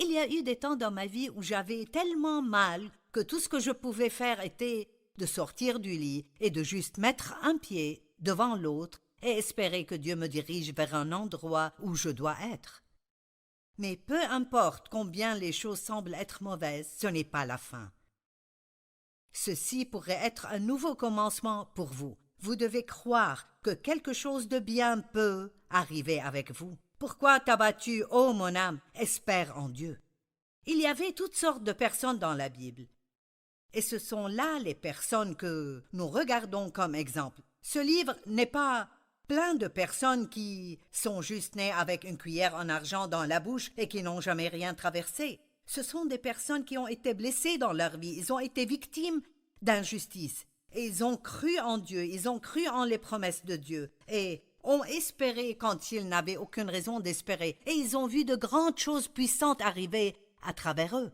il y a eu des temps dans ma vie où j'avais tellement mal que tout ce que je pouvais faire était de sortir du lit et de juste mettre un pied devant l'autre et espérer que Dieu me dirige vers un endroit où je dois être. Mais peu importe combien les choses semblent être mauvaises, ce n'est pas la fin. Ceci pourrait être un nouveau commencement pour vous. Vous devez croire que quelque chose de bien peut arriver avec vous. Pourquoi t'as battu, ô mon âme? Espère en Dieu. Il y avait toutes sortes de personnes dans la Bible. Et ce sont là les personnes que nous regardons comme exemple. Ce livre n'est pas plein de personnes qui sont juste nées avec une cuillère en argent dans la bouche et qui n'ont jamais rien traversé. Ce sont des personnes qui ont été blessées dans leur vie. Ils ont été victimes d'injustice. Et ils ont cru en Dieu. Ils ont cru en les promesses de Dieu. Et ont espéré quand ils n'avaient aucune raison d'espérer. Et ils ont vu de grandes choses puissantes arriver à travers eux.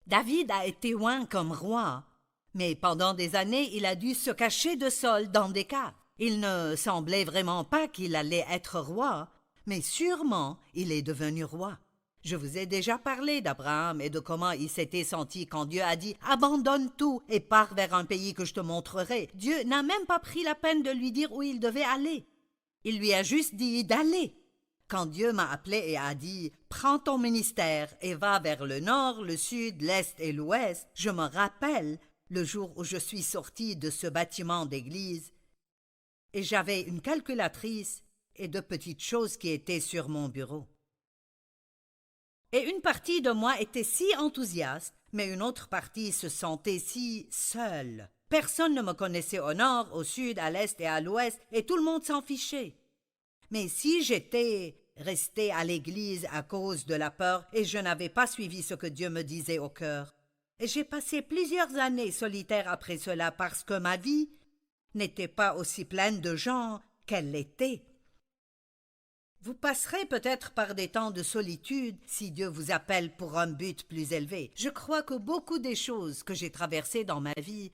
David a été oint comme roi, Mais pendant des années, il a dû se cacher de Saül dans des caves. Il ne semblait vraiment pas qu'il allait être roi, mais sûrement il est devenu roi. Je vous ai déjà parlé d'Abraham et de comment il s'était senti quand Dieu a dit « Abandonne tout et pars vers un pays que je te montrerai ». Dieu n'a même pas pris la peine de lui dire où il devait aller. Il lui a juste dit d'aller. Quand Dieu m'a appelé et a dit « Prends ton ministère et va vers le nord, le sud, l'est et l'ouest », je me rappelle le jour où je suis sortie de ce bâtiment d'église et j'avais une calculatrice et de petites choses qui étaient sur mon bureau. Et une partie de moi était si enthousiaste, mais une autre partie se sentait si seule. Personne ne me connaissait au nord, au sud, à l'est et à l'ouest, et tout le monde s'en fichait. Mais si j'étais restée à l'église à cause de la peur et je n'avais pas suivi ce que Dieu me disait au cœur, et j'ai passé plusieurs années solitaires après cela parce que ma vie n'était pas aussi pleine de gens qu'elle l'était. Vous passerez peut-être par des temps de solitude si Dieu vous appelle pour un but plus élevé. Je crois que beaucoup des choses que j'ai traversées dans ma vie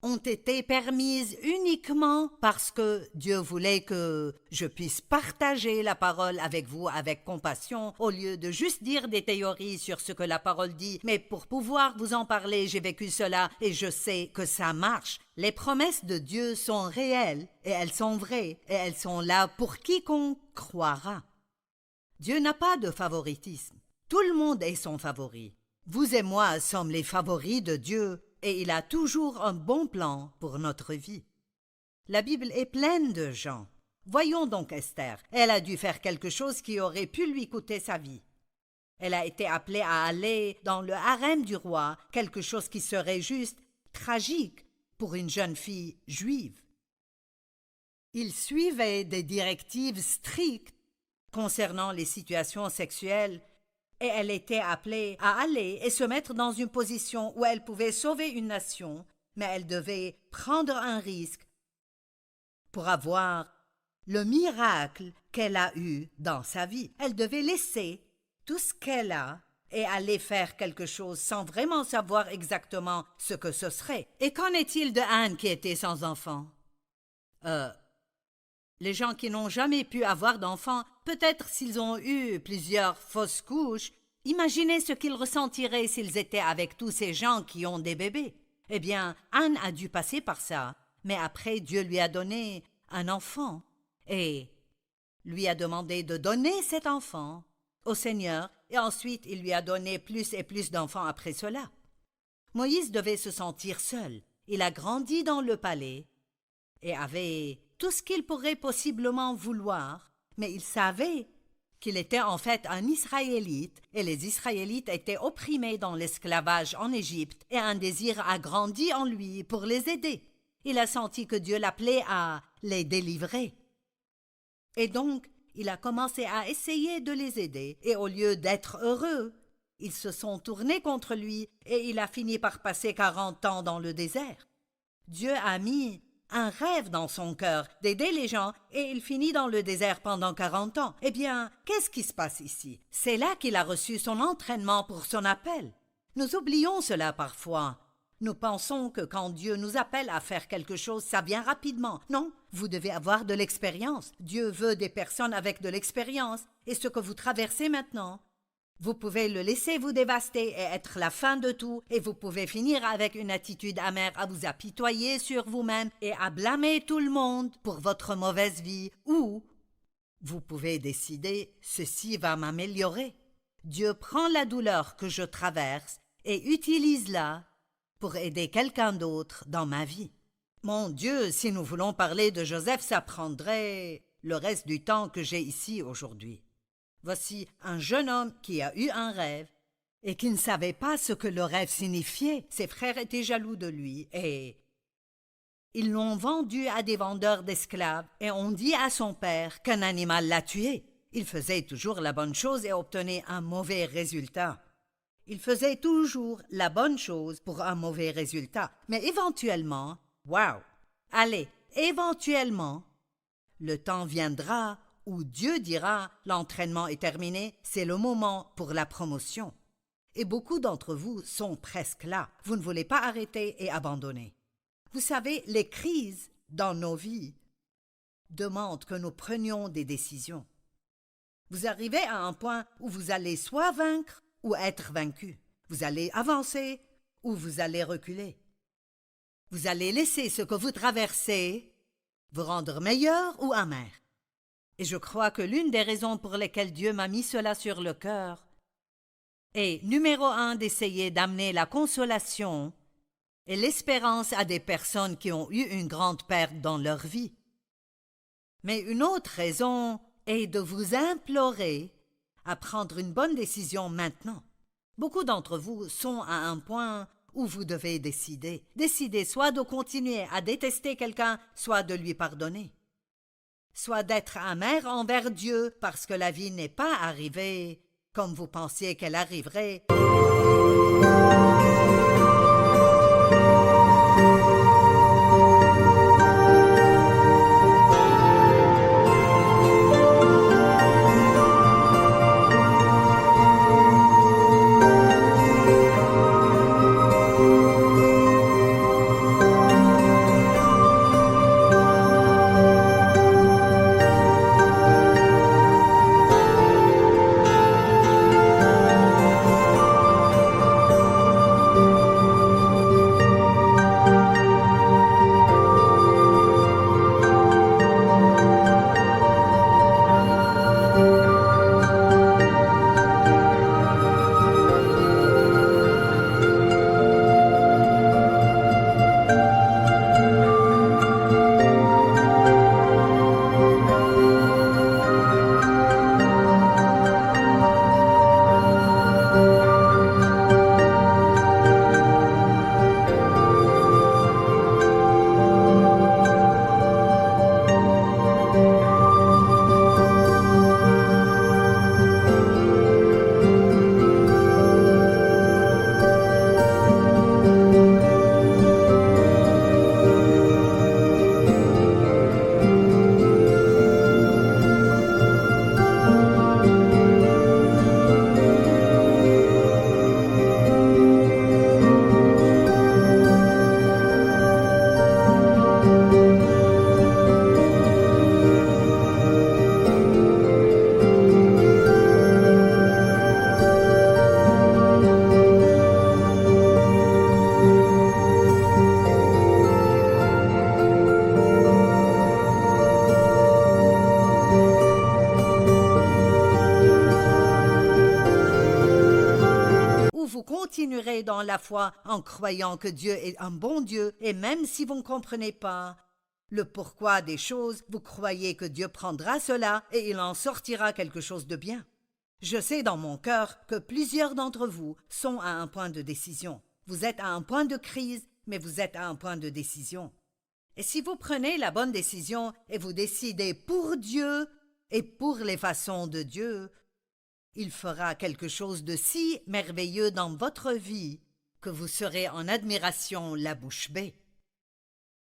ont été permises uniquement parce que Dieu voulait que je puisse partager la parole avec vous avec compassion au lieu de juste dire des théories sur ce que la parole dit. Mais pour pouvoir vous en parler, j'ai vécu cela et je sais que ça marche. Les promesses de Dieu sont réelles et elles sont vraies et elles sont là pour quiconque croira. Dieu n'a pas de favoritisme. Tout le monde est son favori. Vous et moi sommes les favoris de Dieu et il a toujours un bon plan pour notre vie. La Bible est pleine de gens. Voyons donc Esther. Elle a dû faire quelque chose qui aurait pu lui coûter sa vie. Elle a été appelée à aller dans le harem du roi, quelque chose qui serait juste tragique pour une jeune fille juive. Il suivait des directives strictes concernant les situations sexuelles et elle était appelée à aller et se mettre dans une position où elle pouvait sauver une nation, mais elle devait prendre un risque pour avoir le miracle qu'elle a eu dans sa vie. Elle devait laisser tout ce qu'elle a et aller faire quelque chose sans vraiment savoir exactement ce que ce serait. Et qu'en est-il de Anne qui était sans enfant? Les gens qui n'ont jamais pu avoir d'enfants, peut-être s'ils ont eu plusieurs fausses couches, imaginez ce qu'ils ressentiraient s'ils étaient avec tous ces gens qui ont des bébés. Eh bien, Anne a dû passer par ça, mais après Dieu lui a donné un enfant et lui a demandé de donner cet enfant au Seigneur et ensuite il lui a donné plus et plus d'enfants après cela. Moïse devait se sentir seul. Il a grandi dans le palais et avait tout ce qu'il pourrait possiblement vouloir, mais il savait qu'il était en fait un Israélite et les Israélites étaient opprimés dans l'esclavage en Égypte et un désir a grandi en lui pour les aider. Il a senti que Dieu l'appelait à les délivrer. Et donc, il a commencé à essayer de les aider et au lieu d'être heureux, ils se sont tournés contre lui et il a fini par passer 40 ans dans le désert. Dieu a mis un rêve dans son cœur d'aider les gens et il finit dans le désert pendant 40 ans. Eh bien, qu'est-ce qui se passe ici? C'est là qu'il a reçu son entraînement pour son appel. Nous oublions cela parfois. Nous pensons que quand Dieu nous appelle à faire quelque chose, ça vient rapidement. Non, vous devez avoir de l'expérience. Dieu veut des personnes avec de l'expérience. Et ce que vous traversez maintenant, vous pouvez le laisser vous dévaster et être la fin de tout, et vous pouvez finir avec une attitude amère à vous apitoyer sur vous-même et à blâmer tout le monde pour votre mauvaise vie, ou vous pouvez décider « ceci va m'améliorer ». Dieu prend la douleur que je traverse et utilise-la pour aider quelqu'un d'autre dans ma vie. Mon Dieu, si nous voulons parler de Joseph, ça prendrait le reste du temps que j'ai ici aujourd'hui. Voici un jeune homme qui a eu un rêve et qui ne savait pas ce que le rêve signifiait. Ses frères étaient jaloux de lui et ils l'ont vendu à des vendeurs d'esclaves et ont dit à son père qu'un animal l'a tué. Il faisait toujours la bonne chose et obtenait un mauvais résultat. Il faisait toujours la bonne chose pour un mauvais résultat. Mais éventuellement, éventuellement, le temps viendra où Dieu dira « l'entraînement est terminé, c'est le moment pour la promotion ». Et beaucoup d'entre vous sont presque là. Vous ne voulez pas arrêter et abandonner. Vous savez, les crises dans nos vies demandent que nous prenions des décisions. Vous arrivez à un point où vous allez soit vaincre ou être vaincu. Vous allez avancer ou vous allez reculer. Vous allez laisser ce que vous traversez vous rendre meilleur ou amer. Et je crois que l'une des raisons pour lesquelles Dieu m'a mis cela sur le cœur est, numéro 1, d'essayer d'amener la consolation et l'espérance à des personnes qui ont eu une grande perte dans leur vie. Mais une autre raison est de vous implorer à prendre une bonne décision maintenant. Beaucoup d'entre vous sont à un point où vous devez décider. Décider soit de continuer à détester quelqu'un, soit de lui pardonner. Soit d'être amer envers Dieu parce que la vie n'est pas arrivée comme vous pensiez qu'elle arriverait. Vous continuerez dans la foi en croyant que Dieu est un bon Dieu et même si vous ne comprenez pas le pourquoi des choses, vous croyez que Dieu prendra cela et il en sortira quelque chose de bien. Je sais dans mon cœur que plusieurs d'entre vous sont à un point de décision. Vous êtes à un point de crise, mais vous êtes à un point de décision. Et si vous prenez la bonne décision et vous décidez pour Dieu et pour les façons de Dieu, il fera quelque chose de si merveilleux dans votre vie que vous serez en admiration la bouche bée.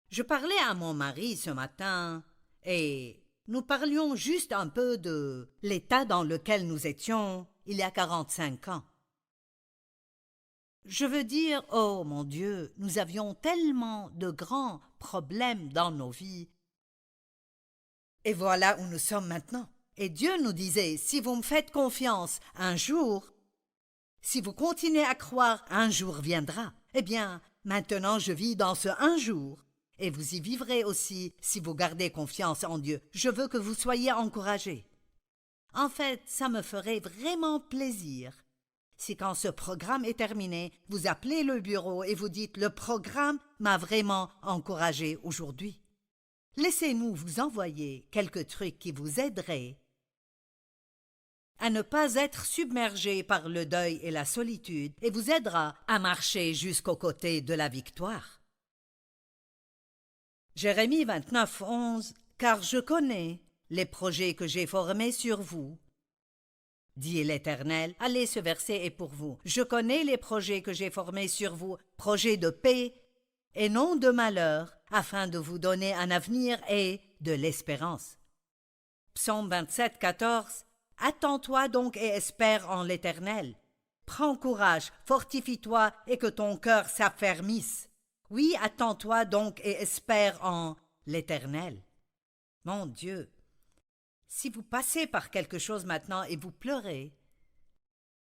Je parlais à mon mari ce matin et nous parlions juste un peu de l'état dans lequel nous étions il y a 45 ans. Je veux dire, oh mon Dieu, nous avions tellement de grands problèmes dans nos vies. Et voilà où nous sommes maintenant. Et Dieu nous disait, si vous me faites confiance un jour, si vous continuez à croire, un jour viendra. Eh bien, maintenant je vis dans ce un jour. Et vous y vivrez aussi si vous gardez confiance en Dieu. Je veux que vous soyez encouragés. En fait, ça me ferait vraiment plaisir si quand ce programme est terminé, vous appelez le bureau et vous dites « Le programme m'a vraiment encouragé aujourd'hui ». Laissez-nous vous envoyer quelques trucs qui vous aideraient à ne pas être submergé par le deuil et la solitude et vous aidera à marcher jusqu'aux côtés de la victoire. Jérémie 29, 11 « Car je connais les projets que j'ai formés sur vous. » Dit l'Éternel, allez, ce verset est pour vous. Je connais les projets que j'ai formés sur vous, projets de paix et non de malheur, afin de vous donner un avenir et de l'espérance. Psaume 27, 14 Attends-toi donc et espère en l'Éternel. Prends courage, fortifie-toi et que ton cœur s'affermisse. Oui, attends-toi donc et espère en l'Éternel. Mon Dieu, si vous passez par quelque chose maintenant et vous pleurez,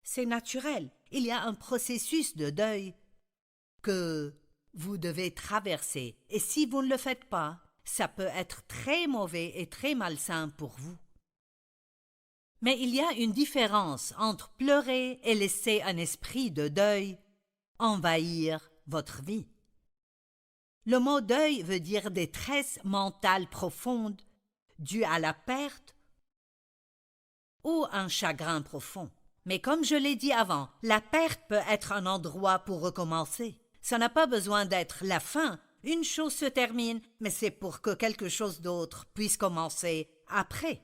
c'est naturel. Il y a un processus de deuil que vous devez traverser. Et si vous ne le faites pas, ça peut être très mauvais et très malsain pour vous. Mais il y a une différence entre pleurer et laisser un esprit de deuil envahir votre vie. Le mot deuil veut dire détresse mentale profonde due à la perte ou un chagrin profond. Mais comme je l'ai dit avant, la perte peut être un endroit pour recommencer. Ça n'a pas besoin d'être la fin. Une chose se termine, mais c'est pour que quelque chose d'autre puisse commencer après.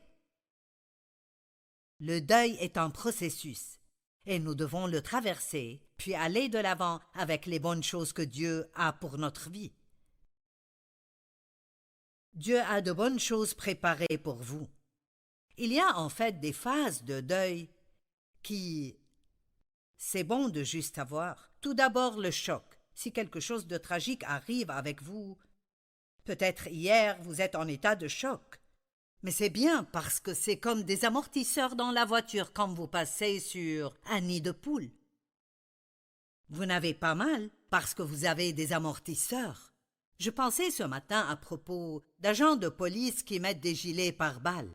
Le deuil est un processus, et nous devons le traverser, puis aller de l'avant avec les bonnes choses que Dieu a pour notre vie. Dieu a de bonnes choses préparées pour vous. Il y a en fait des phases de deuil qui... c'est bon de juste avoir. Tout d'abord le choc. Si quelque chose de tragique arrive avec vous, peut-être hier vous êtes en état de choc. Mais c'est bien parce que c'est comme des amortisseurs dans la voiture quand vous passez sur un nid de poule. Vous n'avez pas mal parce que vous avez des amortisseurs. Je pensais ce matin à propos d'agents de police qui mettent des gilets pare-balles.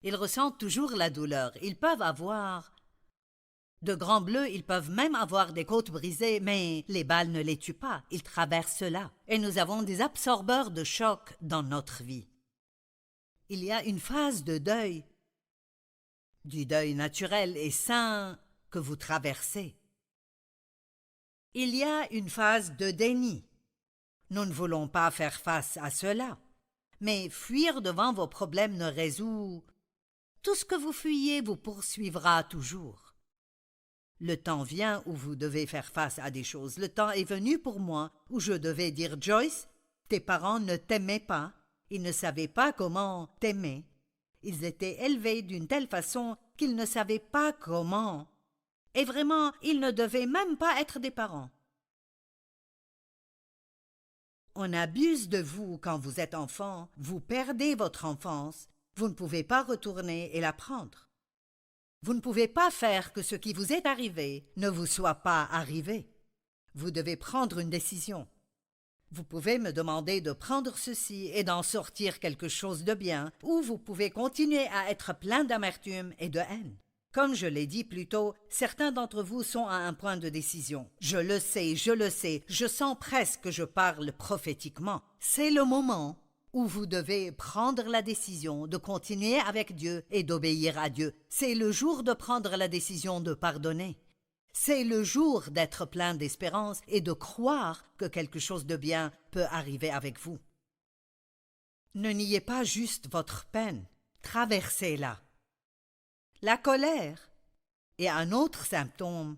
Ils ressentent toujours la douleur. Ils peuvent avoir de grands bleus, ils peuvent même avoir des côtes brisées, mais les balles ne les tuent pas. Ils traversent cela. Et nous avons des absorbeurs de choc dans notre vie. Il y a une phase de deuil, du deuil naturel et sain que vous traversez. Il y a une phase de déni. Nous ne voulons pas faire face à cela, mais fuir devant vos problèmes ne résout. Tout ce que vous fuyez vous poursuivra toujours. Le temps vient où vous devez faire face à des choses. Le temps est venu pour moi où je devais dire « Joyce, tes parents ne t'aimaient pas. Ils ne savaient pas comment t'aimer. Ils étaient élevés d'une telle façon qu'ils ne savaient pas comment. Et vraiment, ils ne devaient même pas être des parents. On abuse de vous quand vous êtes enfant. Vous perdez votre enfance. Vous ne pouvez pas retourner et la prendre. Vous ne pouvez pas faire que ce qui vous est arrivé ne vous soit pas arrivé. Vous devez prendre une décision. Vous pouvez me demander de prendre ceci et d'en sortir quelque chose de bien, ou vous pouvez continuer à être plein d'amertume et de haine. Comme je l'ai dit plus tôt, certains d'entre vous sont à un point de décision. Je le sais, je sens presque que je parle prophétiquement. C'est le moment où vous devez prendre la décision de continuer avec Dieu et d'obéir à Dieu. C'est le jour de prendre la décision de pardonner. C'est le jour d'être plein d'espérance et de croire que quelque chose de bien peut arriver avec vous. Ne niez pas juste votre peine, traversez-la. La colère est un autre symptôme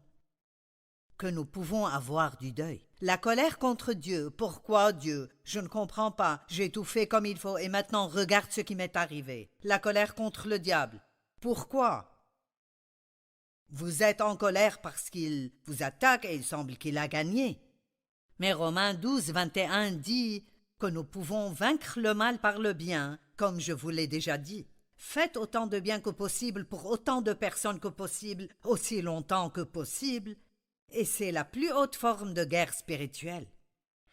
que nous pouvons avoir du deuil. La colère contre Dieu. Pourquoi Dieu? Je ne comprends pas. J'ai tout fait comme il faut et maintenant regarde ce qui m'est arrivé. La colère contre le diable. Pourquoi? Vous êtes en colère parce qu'il vous attaque et il semble qu'il a gagné. Mais Romains 12, 21 dit que nous pouvons vaincre le mal par le bien, comme je vous l'ai déjà dit. Faites autant de bien que possible pour autant de personnes que possible, aussi longtemps que possible, et c'est la plus haute forme de guerre spirituelle.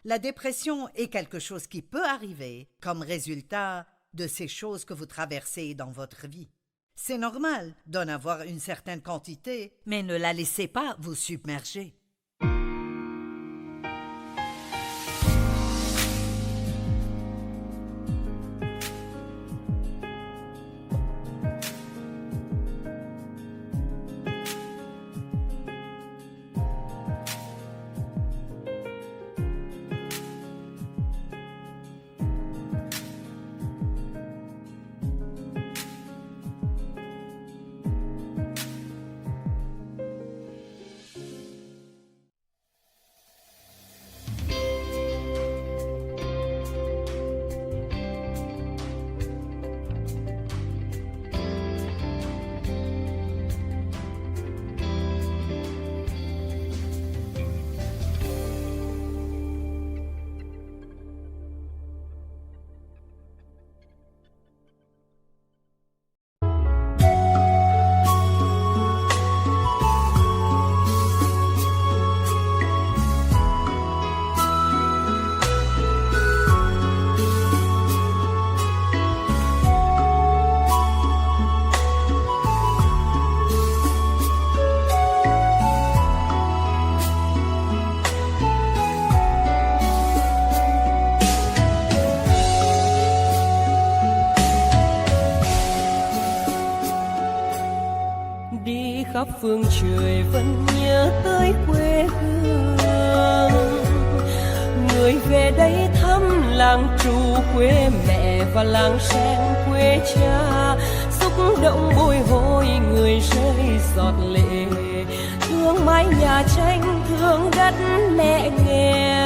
La dépression est quelque chose qui peut arriver comme résultat de ces choses que vous traversez dans votre vie. C'est normal d'en avoir une certaine quantité, mais ne la laissez pas vous submerger. phương trời vẫn nhớ tới quê hương. Người về đây thăm làng Trù quê mẹ và làng Sen quê cha, xúc động bồi hồi người rơi giọt lệ, thương mái nhà tranh thương đất mẹ nghèo.